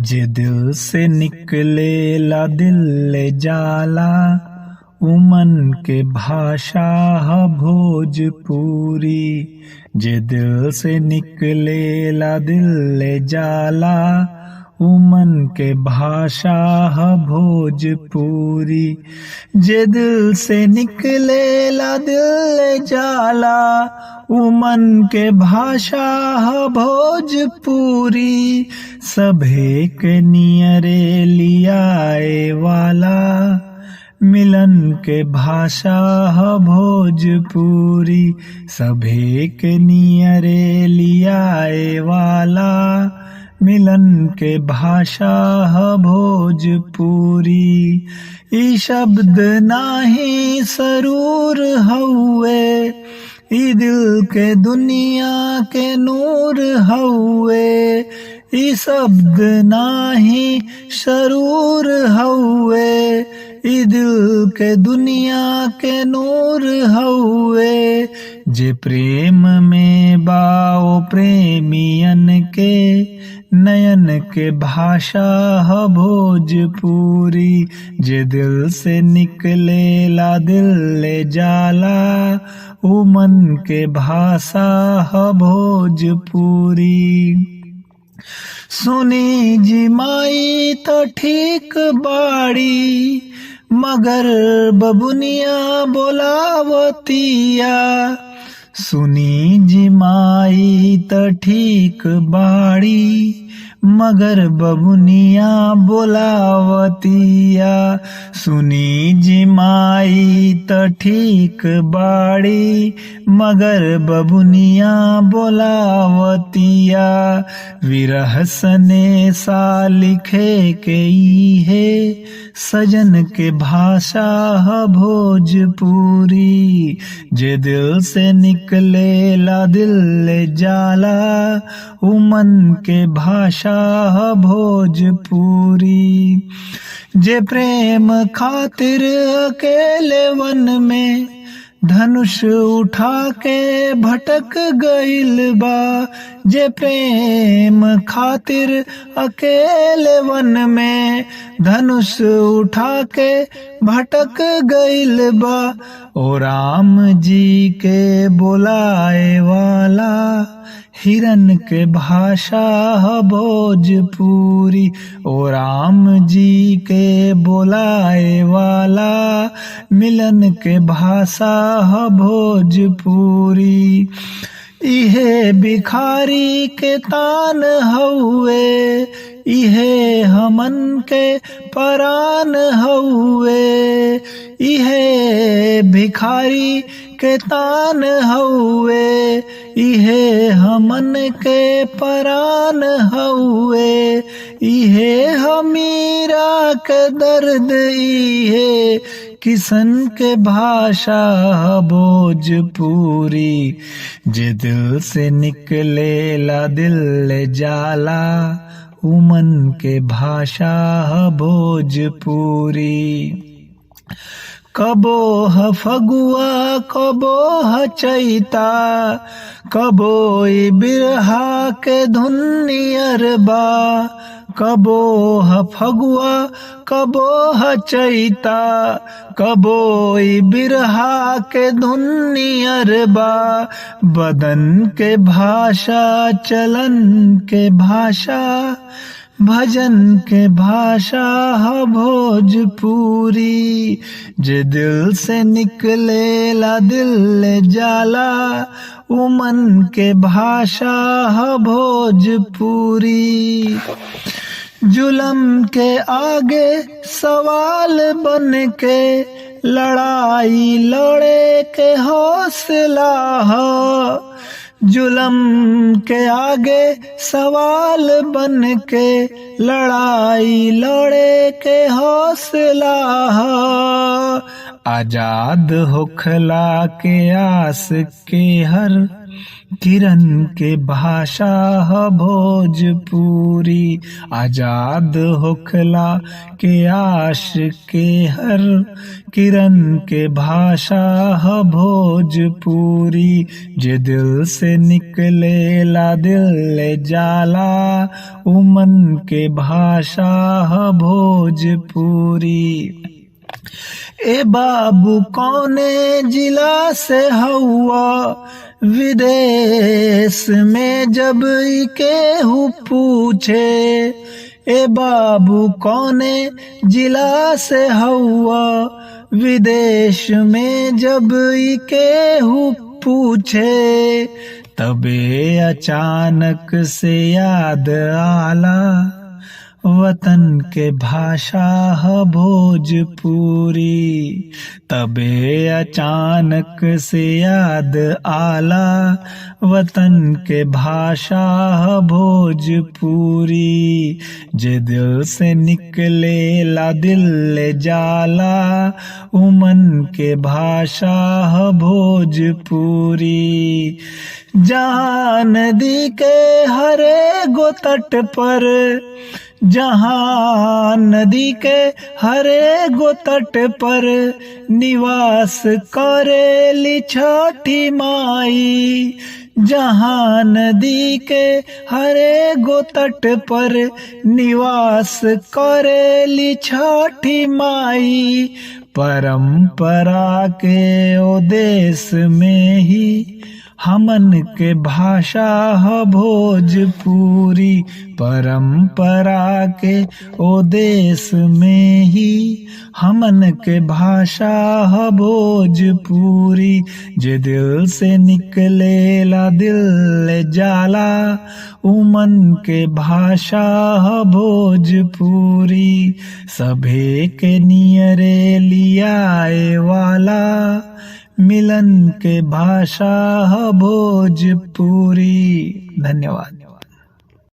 जे दिल से निकलेला दिल ले जाला उमन के भाषा ह भोजपुरी। जे दिल से निकलेला दिल ले जाला उमन के भाषा ह भोजपुरी। जे दिल से निकलेला दिल ले जाला उमन के भाषा ह भोजपुरी। सभे के नियरे लियाए वाला मिलन के भाषा ह भोजपुरी। सभे के नियरे लियाए वाला मिलन के भाषा ह भोजपुरी। ई शब्द नाही सरूर हउवे, ई दिल के दुनिया के नूर हउवे। ई शब्द नाही सरूर हउवे, ई दिल के दुनिया के नूर हउवे। जे प्रेम में बाओ प्रेमियन के नयन के भाषा ह भोजपुरी। जे दिल से निकलेला दिल ले जाला उमन के भाषा ह भोजपुरी। सुनी जी माई तो ठीक बाड़ी मगर बबुनिया बोलावतिया। सुनी जी माई तो ठीक बाड़ी मगर बबुनिया बोलावतिया। सुनी जी माई तो ठीक बाड़ी मगर बबुनिया बोलावतिया। विरह सने सा लिखे के है सजन के भाषा ह भोजपुरी। जे दिल से निकलेला दिल ले जाला उमन के भाषा ह भोजपुरी। जे प्रेम खातिर अकेले वन में धनुष उठा के भटक गइल बा। जे प्रेम खातिर अकेले वन में धनुष उठा के भटक गइल बा। ओ राम जी के बुलाए वाला हिरन के भाषा ह भोजपुरी। ओ राम जी के बुलाए वाला मिलन के भाषा ह भोजपुरी। इहे भिखारी के तान हउवे, इहे हमन के परान हउवे। इहे भिखारी के तान हउवे, इहे हमन के परान हउवे। इहे हमीरा के दर्द, इहे किसन के भाषा ह भोजपुरी। जे दिल से निकलेला दिल ले जाला उमन के भाषा ह भोजपुरी। कबो ह फगुआ कबो ह चैता, कबो ई बिरहा के धुन नियर बा। कबो ह फगुआ कबो ह चैता, कबो ई बिरहा के धुन नियर बा। बदन के भाषा चलन के भाषा भजन के भाषा ह भोजपुरी। जे दिल से निकलेला दिल ले जाला उमन के भाषा ह भोजपुरी। जुलम के आगे सवाल बन के लड़ाई लड़े के हौसला ह। जुलम के आगे सवाल बन के लड़ाई लड़े के हौसला ह। आजाद होखला के आस के हर किरण के भाषा ह भोजपुरी। आजाद होखला के आस के हर किरण के भाषा ह भोजपुरी। जे दिल से निकलेला दिल ले जाला उ मन के भाषा ह भोजपुरी। ए बाबू कौने जिला से हौआ विदेश में जब केहू पूछे। ए बाबू कौने जिला से हौआ विदेश में जब केहू पूछे। तबे अचानक से याद आला वतन के भाषा ह भोजपुरी। तबे अचानक से याद आला वतन के भाषा ह भोजपुरी। जे दिल से निकलेला दिल ले जाला उ मन के भाषा ह भोजपुरी। जहाँ नदी के हरे गो तट पर, जहाँ नदी के हरे गो तट पर निवास करेली छठी माई। जहाँ नदी के हरे गो तट पर निवास करेली छठी माई। परंपरा के ओ देश में ही हमन के भाषा ह भोजपुरी। परंपरा के ओ देश में ही हमन के भाषा ह भोजपुरी। जे दिल से निकलेला दिल ले जाला उ मन के भाषा ह भोजपुरी। सभे के नियरे लियाए वाला मिलन के भाषा ह भोजपुरी। धन्यवाद।